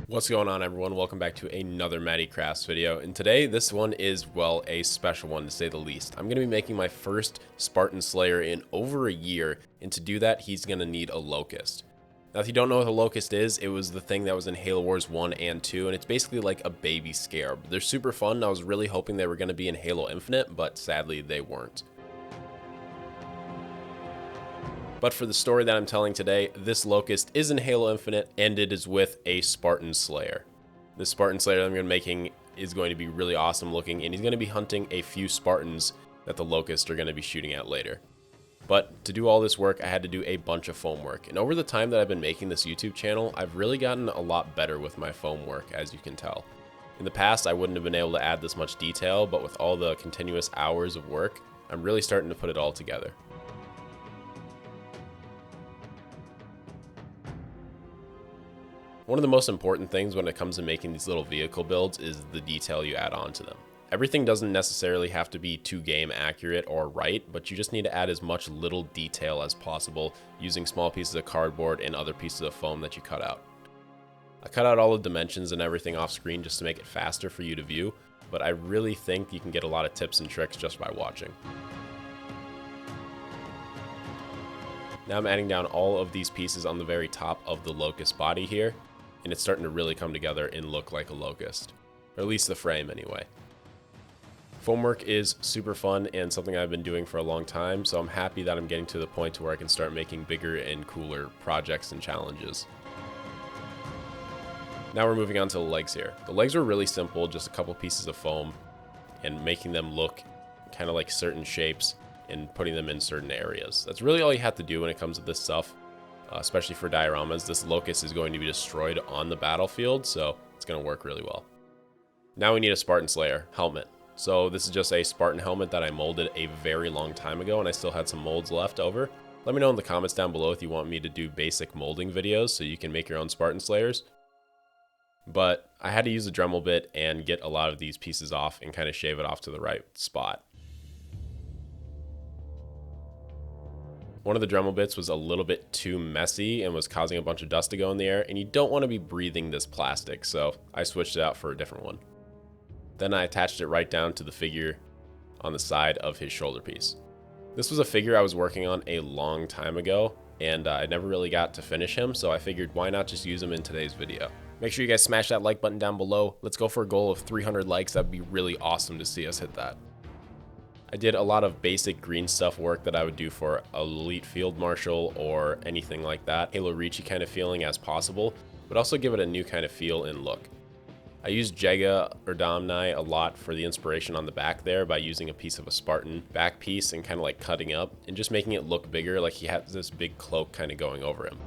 What's going on, everyone? Welcome back to another Matty Crafts video, and today this one is, well, a special one to say the least. I'm going to be making my first Spartan Slayer in over a year, and to do that he's going to need a Locust. Now if you don't know what a Locust is, it was the thing that was in Halo Wars 1 and 2, and it's basically like a baby scarab. They're super fun. I was really hoping they were going to be in Halo Infinite, but sadly they weren't. But for the story that I'm telling today, this Locust is in Halo Infinite, and it is with a Spartan Slayer. This Spartan Slayer that I'm going to be making is going to be really awesome looking, and he's going to be hunting a few Spartans that the Locust are going to be shooting at later. But to do all this work, I had to do a bunch of foam work. And over the time that I've been making this YouTube channel, I've really gotten a lot better with my foam work, as you can tell. In the past, I wouldn't have been able to add this much detail, but with all the continuous hours of work, I'm really starting to put it all together. One of the most important things when it comes to making these little vehicle builds is the detail you add on to them. Everything doesn't necessarily have to be too game accurate or right, but you just need to add as much little detail as possible using small pieces of cardboard and other pieces of foam that you cut out. I cut out all the dimensions and everything off screen just to make it faster for you to view, but I really think you can get a lot of tips and tricks just by watching. Now I'm adding down all of these pieces on the very top of the Locust body here, and it's starting to really come together and look like a Locust, or at least the frame anyway. Foam work is super fun and something I've been doing for a long time, so I'm happy that I'm getting to the point to where I can start making bigger and cooler projects and challenges. Now we're moving on to the legs here. The legs were really simple, just a couple pieces of foam and making them look kind of like certain shapes and putting them in certain areas. That's really all you have to do when it comes to this stuff. Especially for dioramas. This Locust is going to be destroyed on the battlefield, so it's going to work really well. Now we need a Spartan Slayer helmet. So this is just a Spartan helmet that I molded a very long time ago, and I still had some molds left over. Let me know in the comments down below if you want me to do basic molding videos so you can make your own Spartan Slayers. But I had to use a Dremel bit and get a lot of these pieces off and kind of shave it off to the right spot. One of the Dremel bits was a little bit too messy and was causing a bunch of dust to go in the air, and you don't want to be breathing this plastic, so I switched it out for a different one. Then I attached it right down to the figure on the side of his shoulder piece. This was a figure I was working on a long time ago, and I never really got to finish him, so I figured why not just use him in today's video. Make sure you guys smash that like button down below. Let's go for a goal of 300 likes. That'd be really awesome to see us hit that. I did a lot of basic green stuff work that I would do for Elite Field Marshal or anything like that. Halo Reachy kind of feeling as possible, but also give it a new kind of feel and look. I used Jega or Domni a lot for the inspiration on the back there by using a piece of a Spartan back piece and kind of like cutting up and just making it look bigger, like he has this big cloak kind of going over him.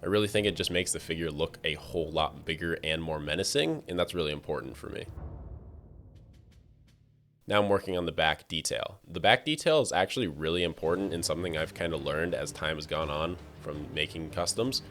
I really think it just makes the figure look a whole lot bigger and more menacing, and that's really important for me. Now I'm working on the back detail. The back detail is actually really important and something I've kind of learned as time has gone on from making customs.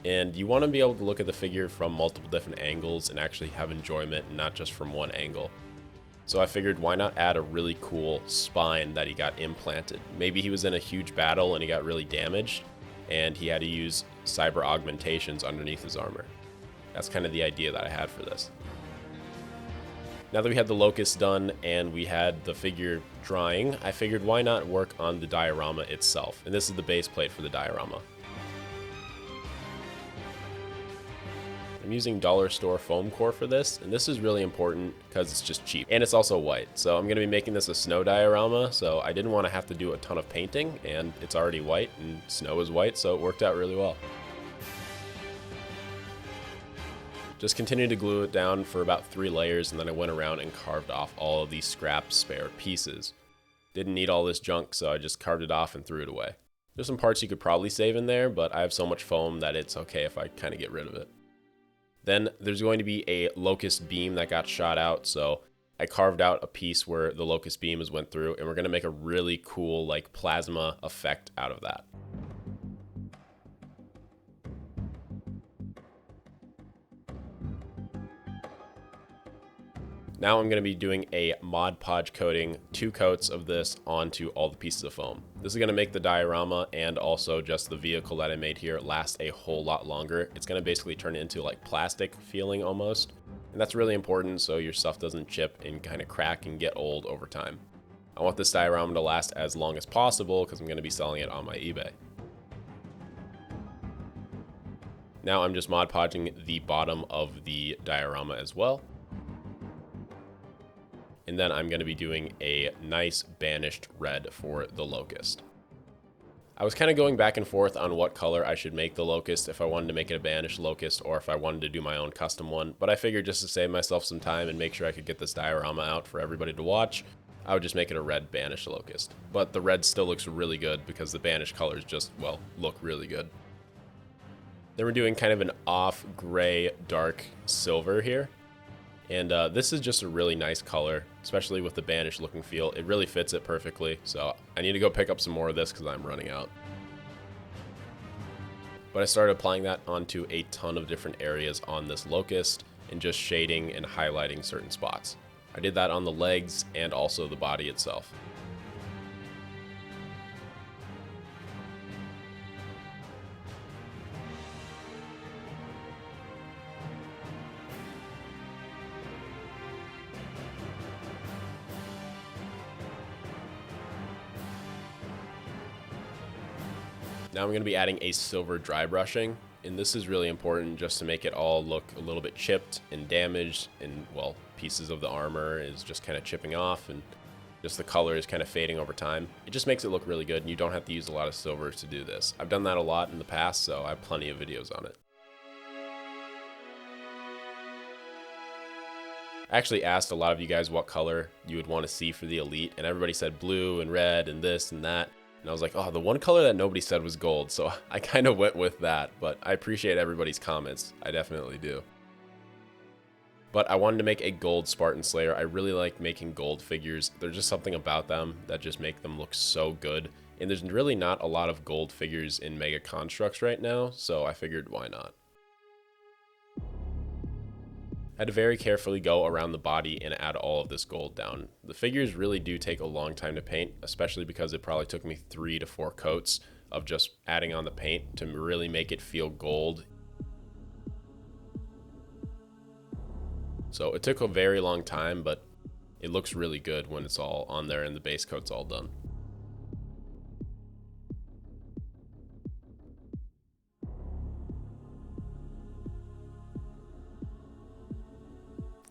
And you want to be able to look at the figure from multiple different angles and actually have enjoyment, and not just from one angle. So I figured why not add a really cool spine that he got implanted. Maybe he was in a huge battle and he got really damaged and he had to use cyber augmentations underneath his armor. That's kind of the idea that I had for this. Now that we had the Locust done and we had the figure drying, I figured why not work on the diorama itself. And this is the base plate for the diorama. I'm using dollar store foam core for this, and this is really important because it's just cheap. And it's also white. So I'm going to be making this a snow diorama, so I didn't want to have to do a ton of painting, and it's already white and snow is white, so it worked out really well. Just continued to glue it down for about 3 layers, and then I went around and carved off all of these scrap spare pieces. Didn't need all this junk, so I just carved it off and threw it away. There's some parts you could probably save in there, but I have so much foam that it's okay if I kind of get rid of it. Then there's going to be a Locust beam that got shot out, so I carved out a piece where the Locust beam went through, and we're going to make a really cool like plasma effect out of that. Now I'm going to be doing a Mod Podge coating, 2 coats of this onto all the pieces of foam. This is going to make the diorama and also just the vehicle that I made here last a whole lot longer. It's going to basically turn it into like plastic feeling almost. And that's really important so your stuff doesn't chip and kind of crack and get old over time. I want this diorama to last as long as possible because I'm going to be selling it on my eBay. Now I'm just Mod Podging the bottom of the diorama as well. And then I'm going to be doing a nice banished red for the Locust. I was kind of going back and forth on what color I should make the Locust, if I wanted to make it a banished Locust or if I wanted to do my own custom one. But I figured just to save myself some time and make sure I could get this diorama out for everybody to watch, I would just make it a red banished Locust. But the red still looks really good because the banished colors just, well, look really good. Then we're doing kind of an off gray dark silver here. And this is just a really nice color, especially with the banished looking feel. It really fits it perfectly, so I need to go pick up some more of this because I'm running out. But I started applying that onto a ton of different areas on this Locust and just shading and highlighting certain spots. I did that on the legs and also the body itself. Now I'm going to be adding a silver dry brushing, and this is really important just to make it all look a little bit chipped and damaged, and well, pieces of the armor is just kind of chipping off and just the color is kind of fading over time. It just makes it look really good and you don't have to use a lot of silver to do this. I've done that a lot in the past, so I have plenty of videos on it. I actually asked a lot of you guys what color you would want to see for the Elite, and everybody said blue and red and this and that. And I was like, oh, the one color that nobody said was gold, so I kind of went with that, but I appreciate everybody's comments. I definitely do. But I wanted to make a gold Spartan Slayer. I really like making gold figures. There's just something about them that just make them look so good. And there's really not a lot of gold figures in Mega Construx right now, so I figured why not. I had to very carefully go around the body and add all of this gold down. The figures really do take a long time to paint, especially because it probably took me 3 to 4 coats of just adding on the paint to really make it feel gold. So it took a very long time, but it looks really good when it's all on there and the base coat's all done.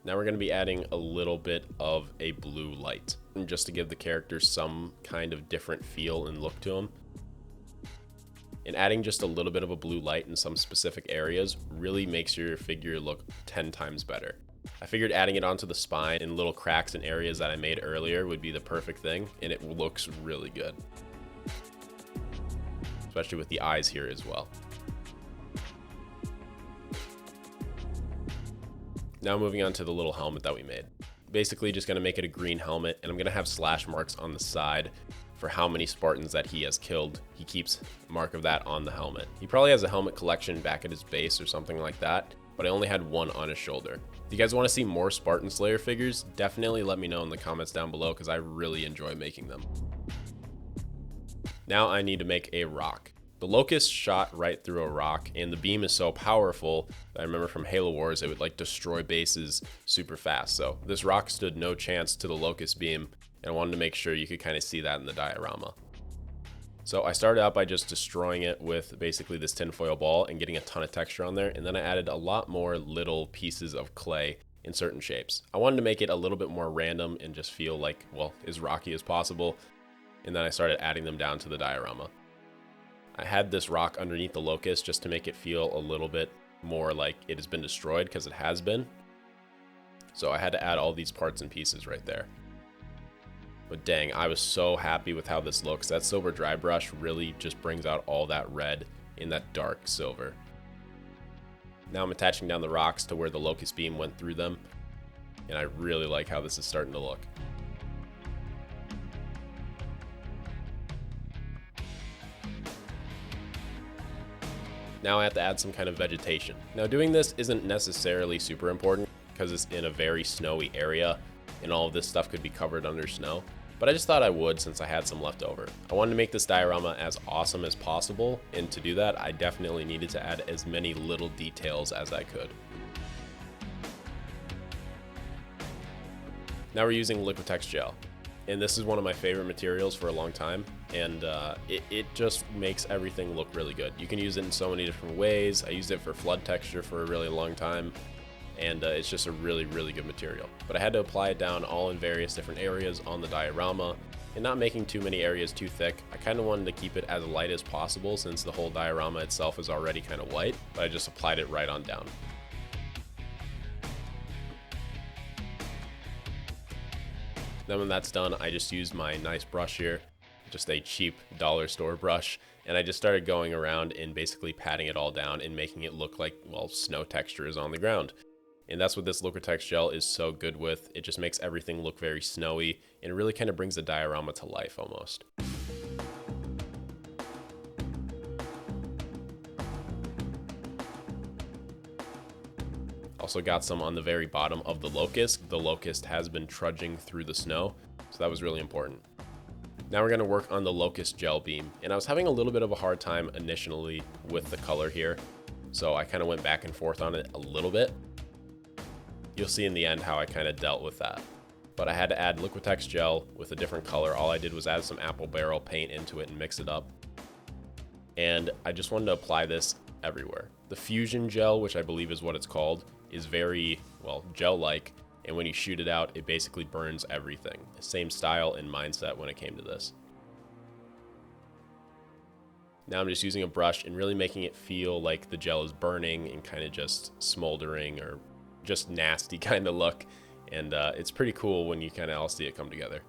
Now we're going to be adding a little bit of a blue light, just to give the characters some kind of different feel and look to them. And adding just a little bit of a blue light in some specific areas really makes your figure look 10 times better. I figured adding it onto the spine and little cracks in areas that I made earlier would be the perfect thing, and it looks really good. Especially with the eyes here as well. Now moving on to the little helmet that we made. Basically just going to make it a green helmet, and I'm going to have slash marks on the side for how many Spartans that he has killed. He keeps a mark of that on the helmet. He probably has a helmet collection back at his base or something like that, but I only had one on his shoulder. If you guys want to see more Spartan Slayer figures, definitely let me know in the comments down below because I really enjoy making them. Now I need to make a rock. The Locust shot right through a rock, and the beam is so powerful that I remember from Halo Wars it would like destroy bases super fast. So this rock stood no chance to the Locust beam, and I wanted to make sure you could kind of see that in the diorama. So I started out by just destroying it with basically this tinfoil ball and getting a ton of texture on there, and then I added a lot more little pieces of clay in certain shapes. I wanted to make it a little bit more random and just feel like, well, as rocky as possible, and then I started adding them down to the diorama. I had this rock underneath the Locust just to make it feel a little bit more like it has been destroyed, because it has been. So I had to add all these parts and pieces right there. But dang, I was so happy with how this looks. That silver dry brush really just brings out all that red in that dark silver. Now I'm attaching down the rocks to where the Locust beam went through them, and I really like how this is starting to look. Now I have to add some kind of vegetation. Now doing this isn't necessarily super important. because it's in a very snowy area and all of this stuff could be covered under snow. But I just thought I would since I had some left over. I wanted to make this diorama as awesome as possible, and to do that, I definitely needed to add as many little details as I could. Now we're using Liquitex Gel, and this is one of my favorite materials for a long time, and it just makes everything look really good. You can use it in so many different ways. I used it for flood texture for a really long time, and it's just a really good material. But I had to apply it down all in various different areas on the diorama, and not making too many areas too thick. I kind of wanted to keep it as light as possible since the whole diorama itself is already kind of white, but I just applied it right on down. Then when that's done, I just used my nice brush here, just a cheap dollar store brush, and I just started going around and basically patting it all down and making it look like, well, snow texture is on the ground. And that's what this Liquitex Gel is so good with. It just makes everything look very snowy, and it really kind of brings the diorama to life almost. Also got some on the very bottom of the Locust. The Locust has been trudging through the snow, so that was really important. Now we're going to work on the Locust Gel Beam, and I was having a little bit of a hard time initially with the color here, so I kind of went back and forth on it a little bit. You'll see in the end how I kind of dealt with that. But I had to add Liquitex Gel with a different color. All I did was add some apple barrel paint into it and mix it up. And I just wanted to apply this everywhere. The Fusion Gel, which I believe is what it's called, is very, well, gel-like. And when you shoot it out, it basically burns everything. Same style and mindset when it came to this. Now I'm just using a brush and really making it feel like the gel is burning and kind of just smoldering or just nasty kind of look, and it's pretty cool when you kind of all see it come together.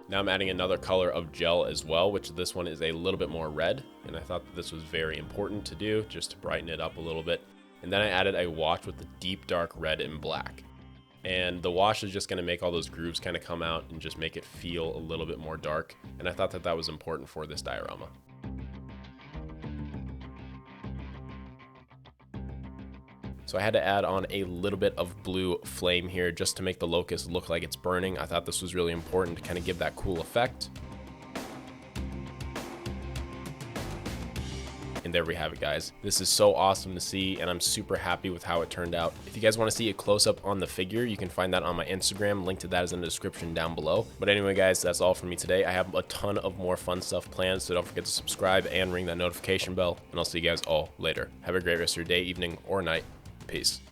Now I'm adding another color of gel as well, which this one is a little bit more red, and I thought that this was very important to do just to brighten it up a little bit. And then I added a wash with the deep dark red and black. And the wash is just going to make all those grooves kind of come out and just make it feel a little bit more dark. And I thought that that was important for this diorama. So I had to add on a little bit of blue flame here just to make the Locust look like it's burning. I thought this was really important to kind of give that cool effect. And there we have it, guys. This is so awesome to see, and I'm super happy with how it turned out. If you guys want to see a close-up on the figure, you can find that on my Instagram. Link to that is in the description down below. But anyway, guys, that's all for me today. I have a ton of more fun stuff planned, so don't forget to subscribe and ring that notification bell, and I'll see you guys all later. Have a great rest of your day, evening, or night. Peace.